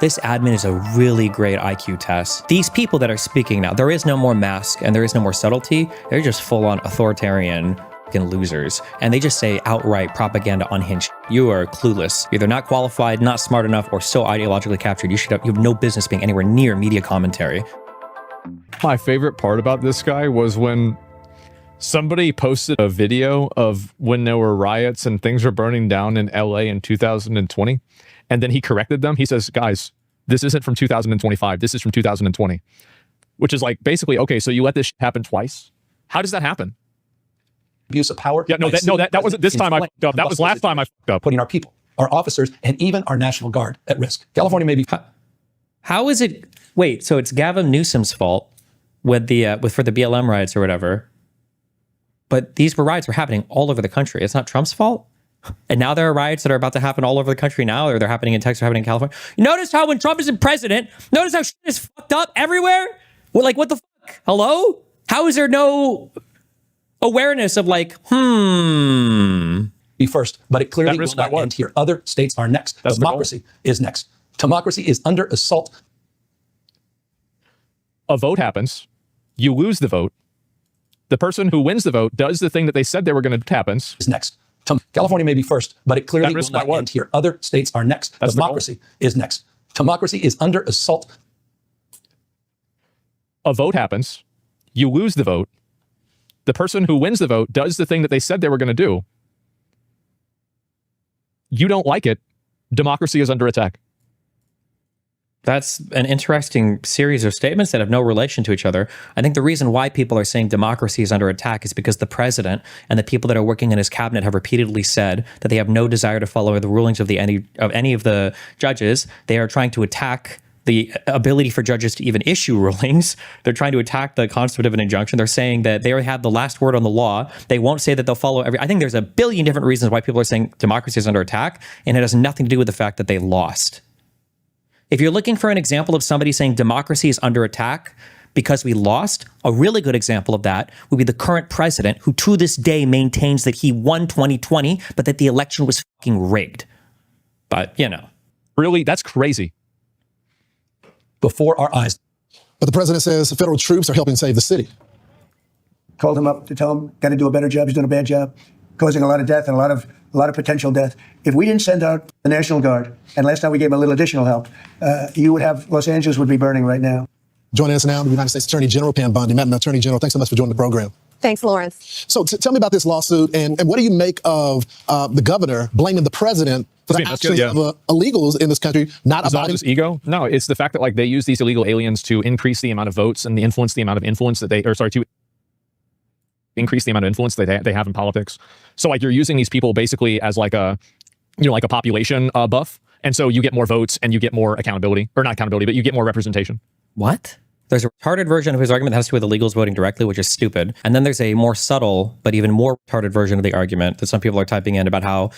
This admin is a really great IQ test. These people that are speaking now, there is no more mask and there is no more subtlety. They're just full-on authoritarian fucking losers. And they just say outright propaganda unhinged. You are clueless. Either not qualified, not smart enough, or so ideologically captured. You have no business being anywhere near media commentary. My favorite part about this guy was when somebody posted a video of when there were riots and things were burning down in LA in 2020. And then he corrected them. He says, guys, this isn't from 2025. This is from 2020. Which is like, basically, okay, so you let this happen twice? How does that happen? Abuse of power. Yeah, that wasn't this time I fucked up. That was last time I fucked up. Putting our people, our officers, and even our National Guard at risk. California may be... How is it... Wait, so it's Gavin Newsom's fault for the BLM riots or whatever. But these riots were happening all over the country. It's not Trump's fault? And now there are riots that are about to happen all over the country now, or they're happening in Texas, or happening in California. You notice how when Trump isn't president, notice how shit is fucked up everywhere? Well, like, what the fuck? Hello? How is there no awareness of like, Be first, but it clearly will not end here. Other states are next. Democracy is next. Democracy is under assault. A vote happens. You lose the vote. The person who wins the vote does the thing that they said they were going to happen. Is next. California may be first, but it clearly will not end here. Other states are next. Democracy is next. Democracy is under assault. A vote happens. You lose the vote. The person who wins the vote does the thing that they said they were going to do. You don't like it. Democracy is under attack. That's an interesting series of statements that have no relation to each other. I think the reason why people are saying democracy is under attack is because the president and the people that are working in his cabinet have repeatedly said that they have no desire to follow the rulings of any of the judges. They are trying to attack the ability for judges to even issue rulings. They're trying to attack the concept of an injunction. They're saying that they have the last word on the law. They won't say that they'll follow I think there's a billion different reasons why people are saying democracy is under attack, and it has nothing to do with the fact that they lost. If you're looking for an example of somebody saying democracy is under attack because we lost, a really good example of that would be the current president, who to this day maintains that he won 2020, but that the election was fucking rigged. But, you know. Really? That's crazy. Before our eyes. But the president says the federal troops are helping save the city. Called him up to tell him, got to do a better job. He's doing a bad job, causing a lot of death and a lot of potential death. If we didn't send out the National Guard, and last time we gave him a little additional help, you would have, Los Angeles would be burning right now. Joining us now, the United States Attorney General Pam Bondi. Madam Attorney General, thanks so much for joining the program. Thanks, Lawrence. So tell me about this lawsuit, and what do you make of the governor blaming the president for the actions of illegals in this country? Not just ego. No, it's the fact that like they use these illegal aliens to increase the amount of votes and the amount of influence that to increase the amount of influence that they have in politics. So like you're using these people basically as like a, like a population buff. And so you get more votes and you get more accountability, or not accountability, but you get more representation. What? There's a retarded version of his argument that has to do with illegals voting directly, which is stupid. And then there's a more subtle, but even more retarded version of the argument that some people are typing in about how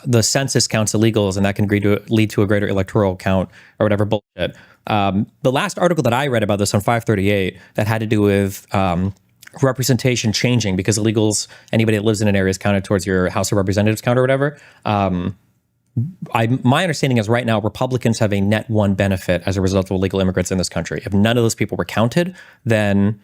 the census counts illegals and that can lead to a greater electoral count or whatever bullshit. The last article that I read about this on 538 that had to do with representation changing because illegals, anybody that lives in an area is counted towards your House of Representatives count or whatever. My understanding is right now Republicans have a net one benefit as a result of illegal immigrants in this country. If none of those people were counted, then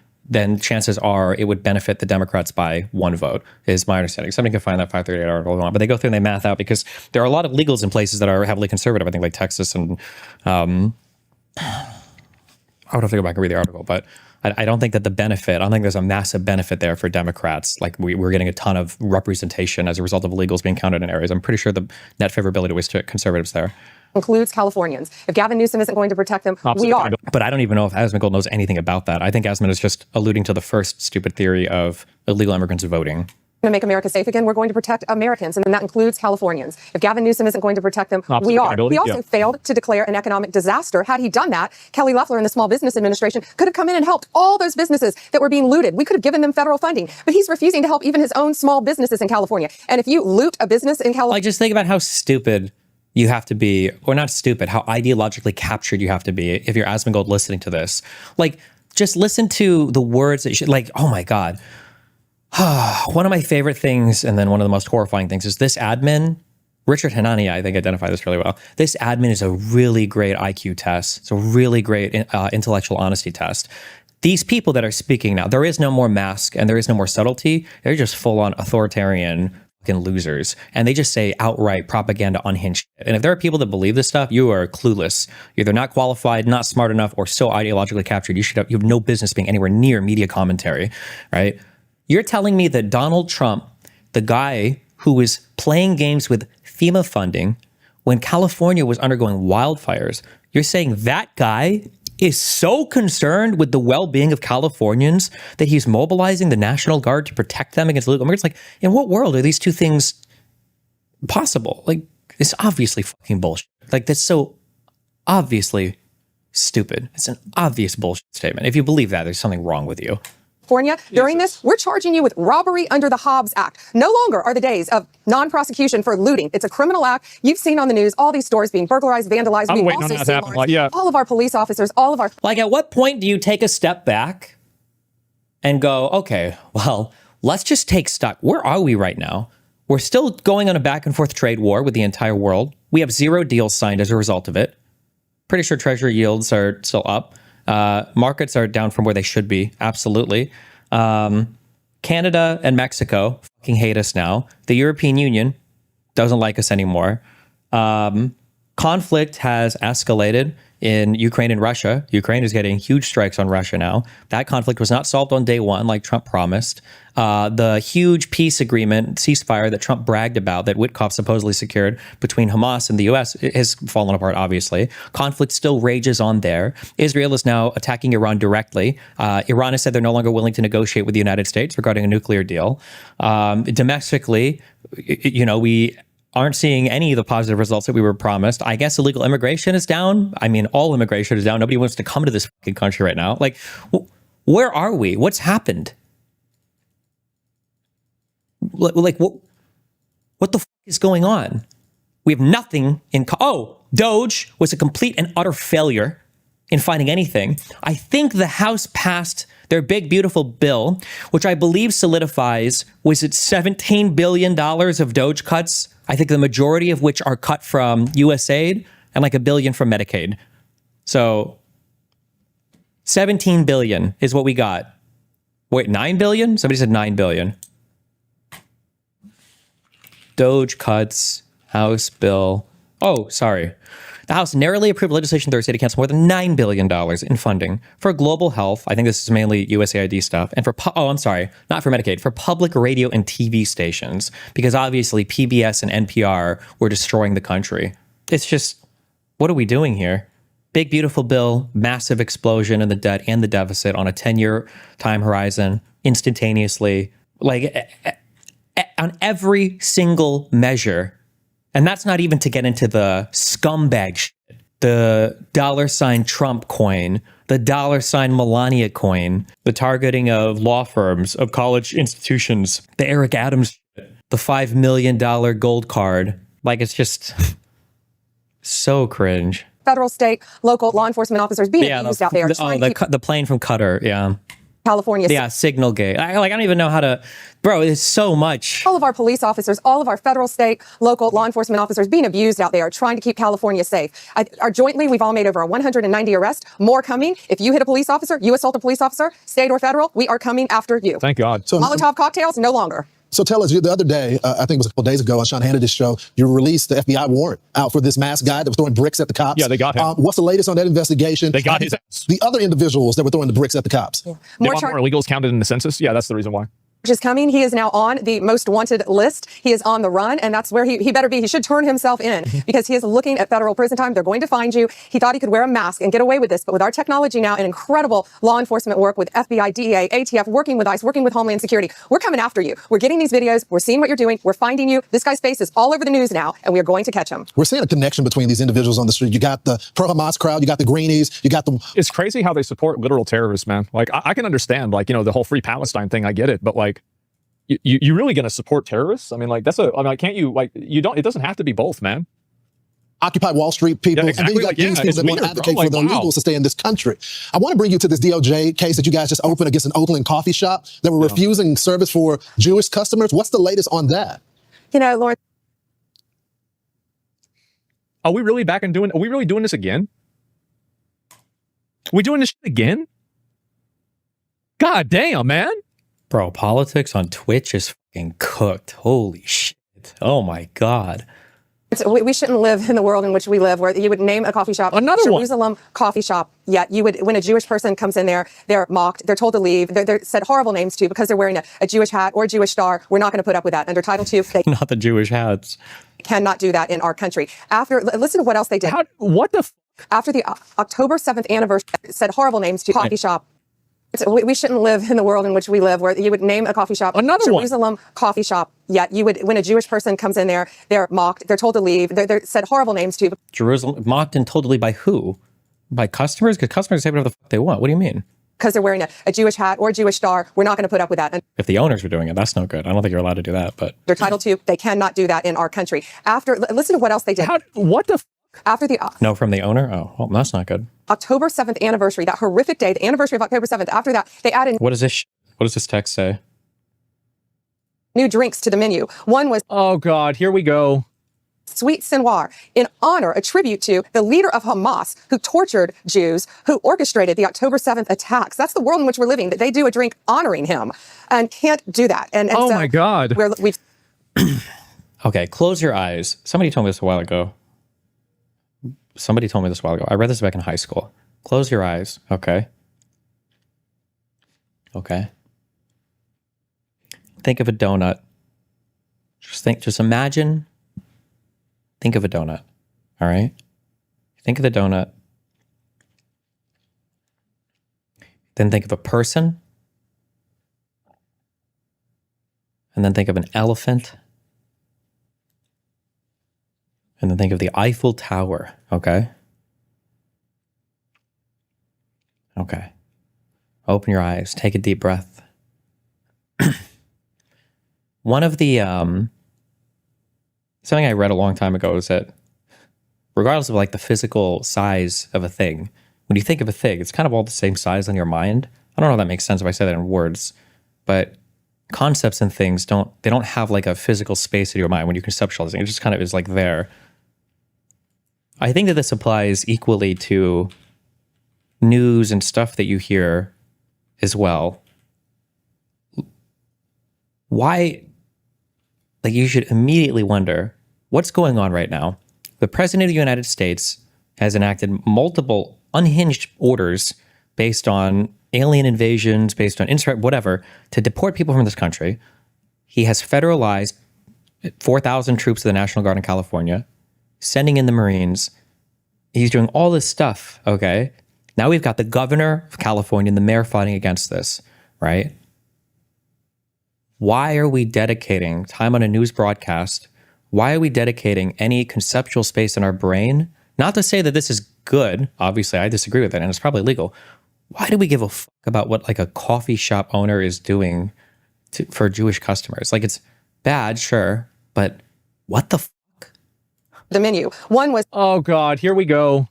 chances are it would benefit the Democrats by one vote, is my understanding. Somebody can find that 538 article on, but they go through and they math out because there are a lot of illegals in places that are heavily conservative. I think like Texas and I would have to go back and read the article, but I don't think that I don't think there's a massive benefit there for Democrats. Like we're getting a ton of representation as a result of illegals being counted in areas. I'm pretty sure the net favorability was to conservatives there. Includes Californians. If Gavin Newsom isn't going to protect them, we are. But I don't even know if Asmongold knows anything about that. I think Asmon is just alluding to the first stupid theory of illegal immigrants voting. To make America safe again, we're going to protect Americans, and that includes Californians. If Gavin Newsom isn't going to protect them, we are. He also failed to declare an economic disaster. Had he done that, Kelly Loeffler and the Small Business Administration could have come in and helped all those businesses that were being looted. We could have given them federal funding, but he's refusing to help even his own small businesses in California. And if you loot a business in California... Like, just think about how stupid you have to be, or not stupid, how ideologically captured you have to be if you're Asmongold listening to this. Like, just listen to the words that oh my God. One of my favorite things, and then one of the most horrifying things, is this admin Richard Hanani, I think, identified this really well. This admin is a really great IQ test. It's a really great intellectual honesty test. These people that are speaking now, there is no more mask and there is no more subtlety. They're just full-on authoritarian fucking losers. And they just say outright propaganda, unhinged shit. And if there are people that believe this stuff, you are clueless. You're either not qualified, not smart enough, or so ideologically captured. You have no business being anywhere near media commentary, right? You're telling me that Donald Trump, the guy who was playing games with FEMA funding when California was undergoing wildfires, you're saying that guy is so concerned with the well-being of Californians that he's mobilizing the National Guard to protect them against illegal immigrants? Like, in what world are these two things possible? Like, it's obviously fucking bullshit. Like, that's so obviously stupid. It's an obvious bullshit statement. If you believe that, there's something wrong with you. California, during this, we're charging you with robbery under the Hobbs Act. No longer are the days of non-prosecution for looting. It's a criminal act. You've seen on the news all these stores being burglarized, vandalized. I'm waiting on that to happen. Like, yeah. All of our police officers, all of our... Like, at what point do you take a step back and go, okay, well, let's just take stock. Where are we right now? We're still going on a back and forth trade war with the entire world. We have 0 deals signed as a result of it. Pretty sure treasury yields are still up. Markets are down from where they should be. Absolutely. Canada and Mexico fucking hate us now. The European Union doesn't like us anymore. Conflict has escalated in Ukraine and Russia. Ukraine is getting huge strikes on Russia now. That conflict was not solved on day one like Trump promised. The huge peace agreement, ceasefire that Trump bragged about, that Witkoff supposedly secured between Hamas and the U.S. has fallen apart, obviously. Conflict still rages on there. Israel is now attacking Iran directly. Iran has said they're no longer willing to negotiate with the United States regarding a nuclear deal. Domestically, we aren't seeing any of the positive results that we were promised. I guess illegal immigration is down. I mean, all immigration is down. Nobody wants to come to this fucking country right now. Like, where are we? What's happened? Like, what the fuck is going on? We have nothing in... Doge was a complete and utter failure in finding anything. I think the House passed their big, beautiful bill, which I believe solidifies, was it $17 billion of Doge cuts? I think the majority of which are cut from USAID and like $1 billion from Medicaid. So 17 billion is what we got. Wait, 9 billion? Somebody said 9 billion. Doge cuts, House bill. Oh, sorry. The House narrowly approved legislation Thursday to cancel more than $9 billion in funding for global health. I think this is mainly USAID stuff. And for, I'm sorry, not for Medicaid, for public radio and TV stations, because obviously PBS and NPR were destroying the country. It's just, what are we doing here? Big, beautiful bill, massive explosion in the debt and the deficit on a 10-year time horizon, instantaneously, like on every single measure. And that's not even to get into the scumbag shit. The $sign Trump coin, the $sign Melania coin, the targeting of law firms, of college institutions, the Eric Adams shit, the $5 million gold card. Like, it's just so cringe. Federal, state, local law enforcement officers being abused out there. The plane from Qatar, yeah. California. Yeah, Signal Gate. I don't even know how to... Bro, it's so much. All of our police officers, all of our federal, state, local law enforcement officers being abused out there, trying to keep California safe. Jointly, we've all made over 190 arrests. More coming. If you hit a police officer, you assault a police officer, state or federal, we are coming after you. Thank God. So, Molotov cocktails, no longer. So tell us, the other day, I think it was a couple days ago on Sean Hannity's show, you released the FBI warrant out for this masked guy that was throwing bricks at the cops. Yeah, they got him. What's the latest on that investigation? They got his ass. The other individuals that were throwing the bricks at the cops. Yeah. More illegals counted in the census? Yeah, that's the reason why. Is coming. He is now on the most wanted list. He is on the run, and that's where he better be. He should turn himself in because he is looking at federal prison time. They're going to find you. He thought he could wear a mask and get away with this, but with our technology now and incredible law enforcement work with FBI, DEA, ATF, working with ICE, working with Homeland Security, we're coming after you. We're getting these videos. We're seeing what you're doing. We're finding you. This guy's face is all over the news now, and we are going to catch him. We're seeing a connection between these individuals on the street. You got the pro-Hamas crowd. You got the Greenies. You got the... It's crazy how they support literal terrorists, man. Like, I can understand, like, the whole Free Palestine thing. I get it, but like, you really going to support terrorists? I mean, like, can't you, like, it doesn't have to be both, man. Occupy Wall Street people. Yeah, exactly. And then you got these people that want to advocate for the illegals to stay in this country. I want to bring you to this DOJ case that you guys just opened against an Oakland coffee shop that were refusing service for Jewish customers. What's the latest on that? Lauren. Are we really back and doing? Are we really doing this again? We doing this shit again? God damn, man. Bro, politics on Twitch is fucking cooked. Holy shit. Oh my God. We shouldn't live in the world in which we live, where you would name a coffee shop, Jerusalem coffee shop. Yet you would, when a Jewish person comes in there, they're mocked, they're told to leave, they're said horrible names to because they're wearing a Jewish hat or a Jewish star. We're not going to put up with that. Under Title II, they not the Jewish hats. Cannot do that in our country. Listen to what else they did. What the? After the October 7th anniversary, said horrible names to coffee shop. We shouldn't live in the world in which we live, where you would name a coffee shop, Jerusalem coffee shop. Yet you would, when a Jewish person comes in there, they're mocked, they're told to leave, they're said horrible names to. Jerusalem, mocked and told to leave by who? By customers? Because customers say whatever the fuck they want. What do you mean? Because they're wearing a Jewish hat or a Jewish star. We're not going to put up with that. And if the owners were doing it, that's no good. I don't think you're allowed to do that. But under Title II, they cannot do that in our country. Listen to what else they did. What the? After the no from the owner? Oh, well, that's not good. October 7th anniversary, that horrific day, the anniversary of October 7th. After that, they added. What is this? What does this text say? New drinks to the menu. One was. Oh God, here we go. Sweet Sinwar, in honor, a tribute to the leader of Hamas who tortured Jews, who orchestrated the October 7th attacks. That's the world in which we're living, that they do a drink honoring him and can't do that. And oh so my God. We've okay, close your eyes. Somebody told me this a while ago. I read this back in high school. Close your eyes. Okay. Okay. Think of a donut. Just imagine. Think of a donut. All right. Think of the donut. Then think of a person. And then think of an elephant. And then think of the Eiffel Tower, okay? Okay. Open your eyes. Take a deep breath. One of the, something I read a long time ago is that regardless of like the physical size of a thing, when you think of a thing, it's kind of all the same size on your mind. I don't know if that makes sense if I say that in words, but concepts and things don't have like a physical space in your mind when you conceptualize it. It just kind of is like there. I think that this applies equally to news and stuff that you hear as well. Why, like, you should immediately wonder what's going on right now. The President of the United States has enacted multiple unhinged orders based on alien invasions, based on insurrection, whatever, to deport people from this country. He has federalized 4,000 troops of the National Guard in California, sending in the Marines. He's doing all this stuff, okay? Now we've got the governor of California and the mayor fighting against this, right? Why are we dedicating time on a news broadcast? Why are we dedicating any conceptual space in our brain? Not to say that this is good. Obviously, I disagree with it, and it's probably illegal. Why do we give a fuck about what like a coffee shop owner is doing for Jewish customers? Like, it's bad, sure, but what the fuck? The menu. One was. Oh God, here we go.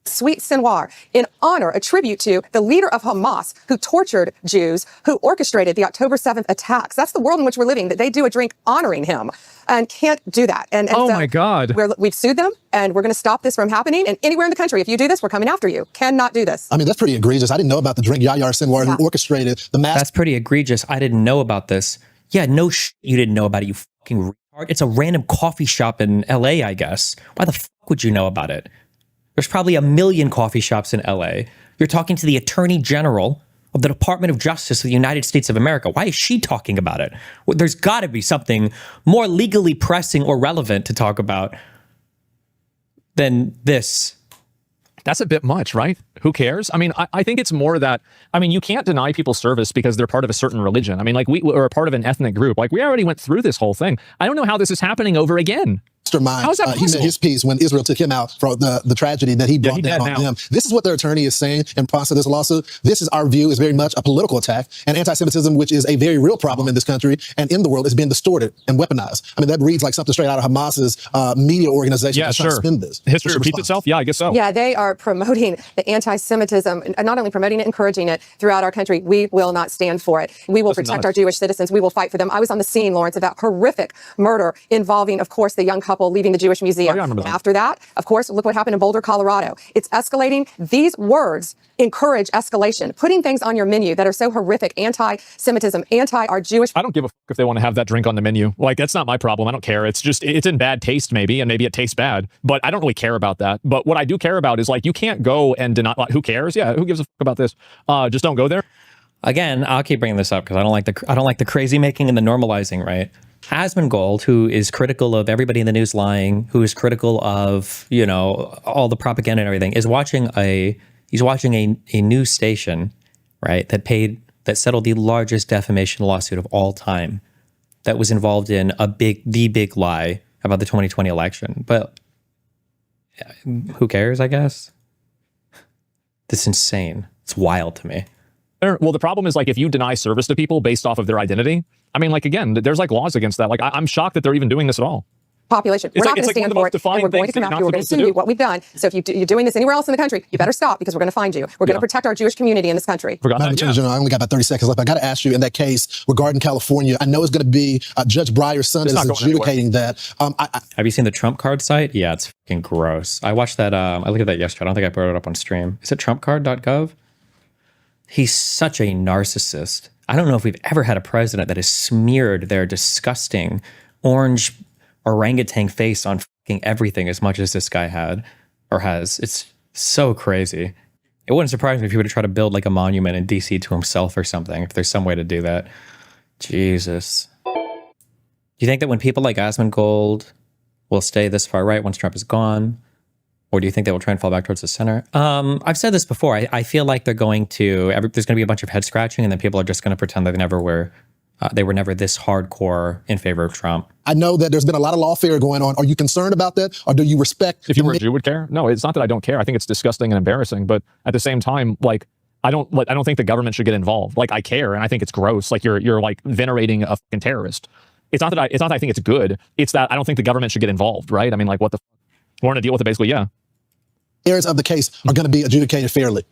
Sweet Sinwar, in honor, a tribute to the leader of Hamas who tortured Jews, who orchestrated the October 7th attacks. That's the world in which we're living, that they do a drink honoring him and can't do that. And oh so my God. We've sued them and we're going to stop this from happening. And anywhere in the country, if you do this, we're coming after you. Cannot do this. I mean, that's pretty egregious. I didn't know about the drink Yahya Sinwar who orchestrated the mass. That's pretty egregious. I didn't know about this. Yeah, no you didn't know about it, you fucking retard. It's a random coffee shop in LA, I guess. Why the fuck would you know about it? There's probably 1 million coffee shops in LA. You're talking to the Attorney General of the Department of Justice of the United States of America. Why is she talking about it? Well, there's got to be something more legally pressing or relevant to talk about than this. That's a bit much, right? Who cares? I mean, I think it's more that, I mean, you can't deny people service because they're part of a certain religion. I mean, like, we are a part of an ethnic group. Like, we already went through this whole thing. I don't know how this is happening over again. How is that possible? He made his piece when Israel took him out for the tragedy that he brought down on them. This is what their attorney is saying in response to this lawsuit. This is our view, is very much a political attack, and anti-Semitism, which is a very real problem in this country and in the world, is being distorted and weaponized. I mean, that reads like something straight out of Hamas's media organization. Yeah, sure. Spin this. History repeats itself? Yeah, I guess so. Yeah, they are promoting the anti-Semitism, and not only promoting it, encouraging it throughout our country. We will not stand for it. We will protect our Jewish citizens. We will fight for them. I was on the scene, Lawrence, of that horrific murder involving, of course, the young couple people leaving the Jewish Museum. And after that, of course, look what happened in Boulder, Colorado. It's escalating. These words encourage escalation, putting things on your menu that are so horrific, anti-Semitism, our Jewish. I don't give a fuck if they want to have that drink on the menu. Like, that's not my problem. I don't care. It's just, it's in bad taste maybe, and maybe it tastes bad, but I don't really care about that. But what I do care about is, like, you can't go and deny, like, who cares? Yeah, who gives a fuck about this? Just don't go there. Again, I'll keep bringing this up because I don't like the crazy making and the normalizing, right? Asmongold, who is critical of everybody in the news lying, who is critical of, you know, all the propaganda and everything, is watching a news station, right, that settled the largest defamation lawsuit of all time, that was involved in the big lie about the 2020 election. But who cares, I guess? This is insane. It's wild to me. Well, the problem is, like, if you deny service to people based off of their identity, I mean, like, again, there's like laws against that. Like, I'm shocked that they're even doing this at all. Population. We're not going to stand for it, and we're going to come after you. We're going to sue you, what we've done. So if you're doing this anywhere else in the country, you better stop, because we're going to find you. We're going to protect our Jewish community in this country. Madam Attorney General, I only got about 30 seconds left. I got to ask you, in that case regarding California, I know it's going to be Judge Breyer's son that is adjudicating that. Have you seen the Trump card site? Yeah, it's fucking gross. I watched that. I looked at that yesterday. I don't think I brought it up on stream. Is it trumpcard.gov? He's such a narcissist. I don't know if we've ever had a president that has smeared their disgusting orange orangutan face on fucking everything as much as this guy had or has. It's so crazy. It wouldn't surprise me if he would try to build like a monument in DC to himself or something, if there's some way to do that. Jesus. Do you think that when people like Asmongold will stay this far right once Trump is gone? Or do you think they will try and fall back towards the center? I've said this before. I feel like they're going to, there's going to be a bunch of head scratching, and then people are just going to pretend that they were never this hardcore in favor of Trump. I know that there's been a lot of lawfare going on. Are you concerned about that? Or do you respect? If you were a Jew, would care? No, it's not that I don't care. I think it's disgusting and embarrassing. But at the same time, like, I don't think the government should get involved. Like, I care, and I think it's gross. Like, you're like venerating a fucking terrorist. It's not that I think it's good. It's that I don't think the government should get involved, right? I mean, like, what the fuck? We're going to deal with it, basically, yeah. Areas of the case are going to be adjudicated fairly.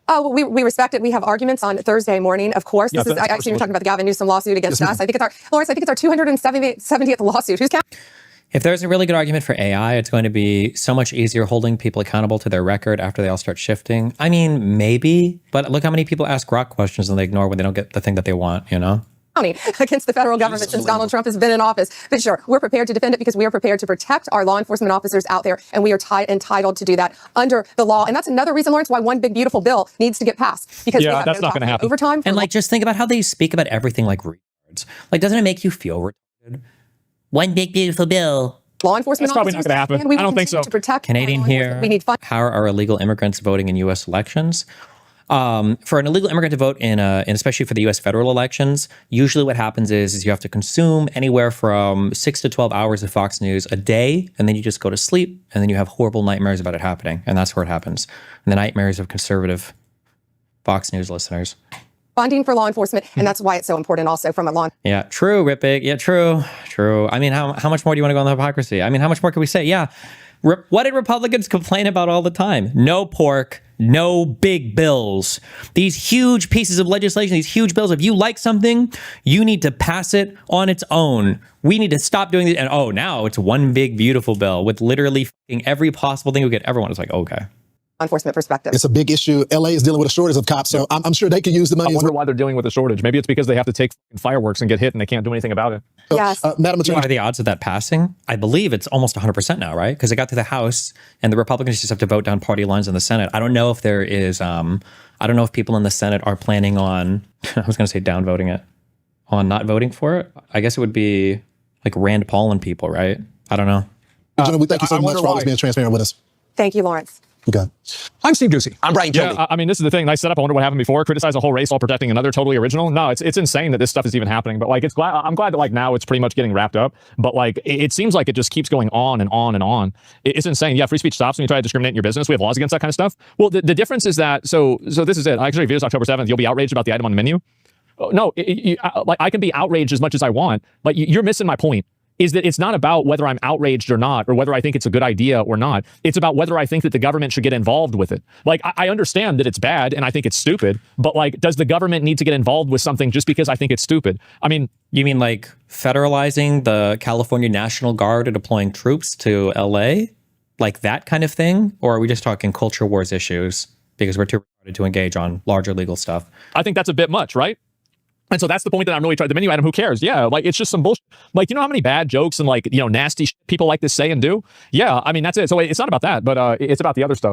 Oh, well, we respect it. We have arguments on Thursday morning, of course. This is, I actually, you're talking about the Gavin Newsom lawsuit against us. I think it's Lawrence, I think it's our 270th lawsuit. Who's counting? If there's a really good argument for AI, it's going to be so much easier holding people accountable to their record after they all start shifting. I mean, maybe, but look how many people ask Grok questions and they ignore when they don't get the thing that they want, you know? Against the federal government since Donald Trump has been in office. But sure, we're prepared to defend it because we are prepared to protect our law enforcement officers out there, and we are entitled to do that under the law. And that's another reason, Lawrence, why one big beautiful bill needs to get passed, because we have that's not going to happen. Overtime. And like, just think about how they speak about everything like retards. Like, doesn't it make you feel retarded? One big beautiful bill. Law enforcement That's probably not going to happen. I don't think so. To protect Canadian here. We need fun. How are illegal immigrants voting in U.S. elections? For an illegal immigrant to vote in especially for the U.S. federal elections, usually what happens is you have to consume anywhere from 6 to 12 hours of Fox News a day, and then you just go to sleep, and then you have horrible nightmares about it happening, and that's where it happens. And the nightmares of conservative Fox News listeners. Funding for law enforcement, and that's why it's so important also from a law. Yeah, true, Ripig. Yeah, true. I mean, how much more do you want to go on the hypocrisy? I mean, how much more can we say? Yeah. What did Republicans complain about all the time? No pork, no big bills. These huge pieces of legislation, these huge bills, if you like something, you need to pass it on its own. We need to stop doing this. And oh, now it's one big, beautiful bill with literally every possible thing we get. Everyone is like, okay. Enforcement perspective. It's a big issue. LA is dealing with a shortage of cops, so I'm sure they could use the money. I wonder why they're dealing with a shortage. Maybe it's because they have to take fireworks and get hit and they can't do anything about it. Yes. Madam Attorney. What are the odds of that passing? I believe it's almost 100% now, right? Because it got to the House and the Republicans just have to vote down party lines in the Senate. I don't know if there is, I don't know if people in the Senate are planning on, I was going to say downvoting it, on not voting for it. I guess it would be like Rand Paul and people, right? I don't know. Gentlemen, we thank you so much for always being transparent with us. Thank you, Lawrence. Okay. I'm Steve Doocy. I'm Brian Kilby. Yeah, I mean, this is the thing. Nice setup. I wonder what happened before. Criticize a whole race while protecting another. Totally original. No, it's insane that this stuff is even happening. But like, I'm glad that like now it's pretty much getting wrapped up. But like, it seems like it just keeps going on and on and on. It's insane. Yeah, free speech stops when you try to discriminate in your business. We have laws against that kind of stuff. Well, the difference is that so this is it. Actually, videos October 7th. You'll be outraged about the item on the menu. No, like I can be outraged as much as I want, but you're missing my point. is that it's not about whether I'm outraged or not, or whether I think it's a good idea or not. It's about whether I think that the government should get involved with it. Like, I understand that it's bad and I think it's stupid, but like, does the government need to get involved with something just because I think it's stupid? I mean, you mean like federalizing the California National Guard or deploying troops to LA? Like that kind of thing? Or are we just talking culture wars issues because we're too retarded to engage on larger legal stuff? I think that's a bit much, right? And so that's the point that I'm really trying. The menu item, who cares? Yeah, like it's just some bullshit. Like, you know how many bad jokes and like, you know, nasty shit people like to say and do? Yeah, I mean, that's it. So it's not about that, but it's about the other stuff.